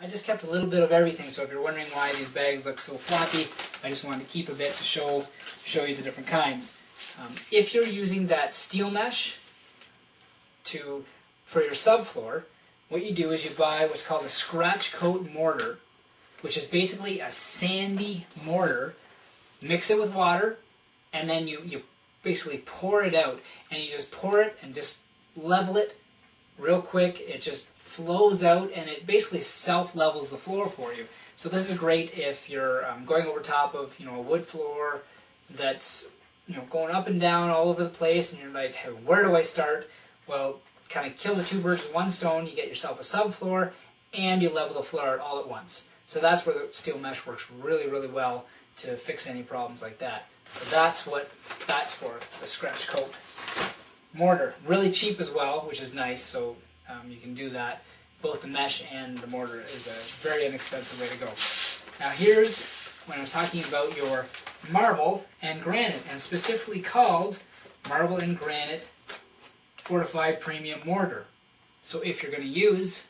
I just kept a little bit of everything, so if you're wondering why these bags look so floppy, I just wanted to keep a bit to show you the different kinds. If you're using that steel mesh for your subfloor, what you do is you buy what's called a scratch coat mortar, which is basically a sandy mortar. Mix it with water, and then you basically pour it out, and you just pour it and just level it real quick. It just flows out, and it basically self-levels the floor for you. So this is great if you're going over top of a wood floor that's going up and down all over the place, and you're like, hey, where do I start? Well, kind of kill the two birds with one stone. You get yourself a subfloor, and you level the floor out all at once. So that's where the steel mesh works really, really well to fix any problems like that. So that's what that's for, the scratch coat mortar. Really cheap as well, which is nice, so you can do that. Both the mesh and the mortar is a very inexpensive way to go. Now here's when I'm talking about your marble and granite, and specifically called marble and granite fortified premium mortar. So if you're going to use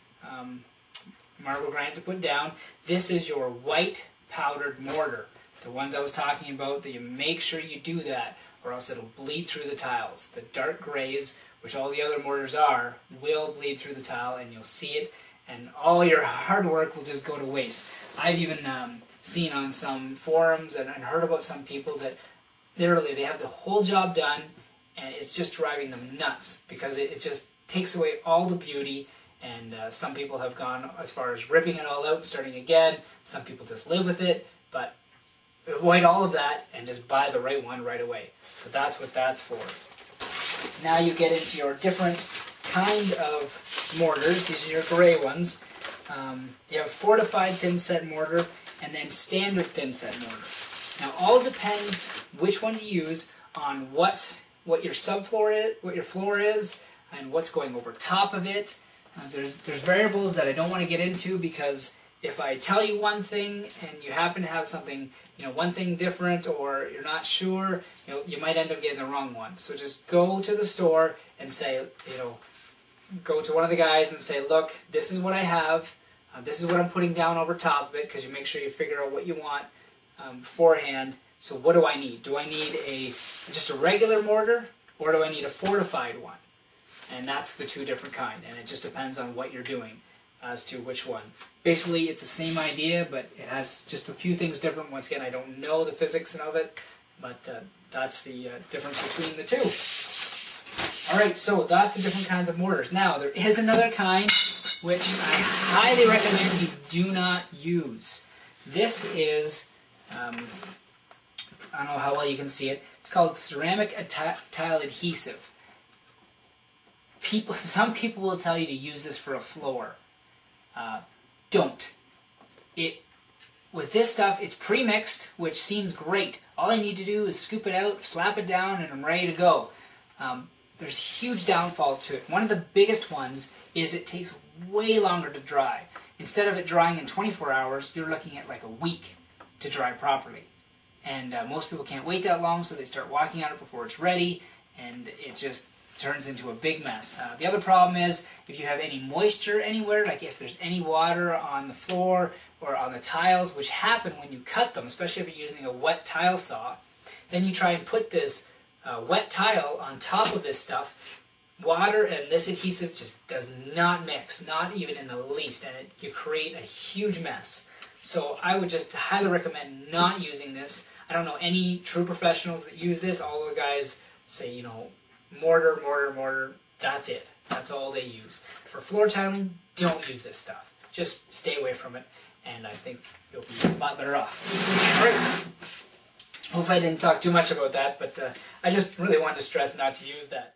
marble granite to put down, this is your white powdered mortar. The ones I was talking about, that you make sure you do that, or else it'll bleed through the tiles. The dark grays, which all the other mortars are, will bleed through the tile, and you'll see it, and all your hard work will just go to waste. I've even seen on some forums and heard about some people that literally they have the whole job done, and it's just driving them nuts because it just takes away all the beauty. And some people have gone as far as ripping it all out and starting again. Some people just live with it, but avoid all of that and just buy the right one right away. So that's what that's for. Now you get into your different kind of mortars. These are your gray ones. You have fortified thin set mortar and then standard thin set mortar. Now all depends which one to use on what your subfloor is, what your floor is, and what's going over top of it. There's variables that I don't want to get into, because if I tell you one thing and you happen to have something, one thing different, or you're not sure, you might end up getting the wrong one. So just go to the store and say, go to one of the guys and say, look, this is what I have. This is what I'm putting down over top of it, because you make sure you figure out what you want beforehand. So what do I need? Do I need just a regular mortar, or do I need a fortified one? And that's the two different kind, and it just depends on what you're doing as to which one. Basically, it's the same idea, but it has just a few things different. Once again, I don't know the physics of it, but that's the difference between the two. Alright, so that's the different kinds of mortars. Now, there is another kind which I highly recommend you do not use. This is, I don't know how well you can see it, it's called ceramic tile adhesive. Some people will tell you to use this for a floor. Don't. With this stuff, it's pre-mixed, which seems great. All I need to do is scoop it out, slap it down, and I'm ready to go. There's huge downfalls to it. One of the biggest ones is it takes way longer to dry. Instead of it drying in 24 hours, you're looking at like a week to dry properly. And most people can't wait that long, so they start walking on it before it's ready, and it just turns into a big mess. The other problem is if you have any moisture anywhere, like if there's any water on the floor or on the tiles, which happen when you cut them, especially if you're using a wet tile saw, then you try and put this wet tile on top of this stuff. Water and this adhesive just does not mix, not even in the least, and you create a huge mess. So I would just highly recommend not using this. I don't know any true professionals that use this. All the guys say, mortar, mortar, mortar, that's it. That's all they use. For floor tiling, don't use this stuff. Just stay away from it, and I think you'll be a lot better off. Alright. Hope I didn't talk too much about that, but I just really wanted to stress not to use that.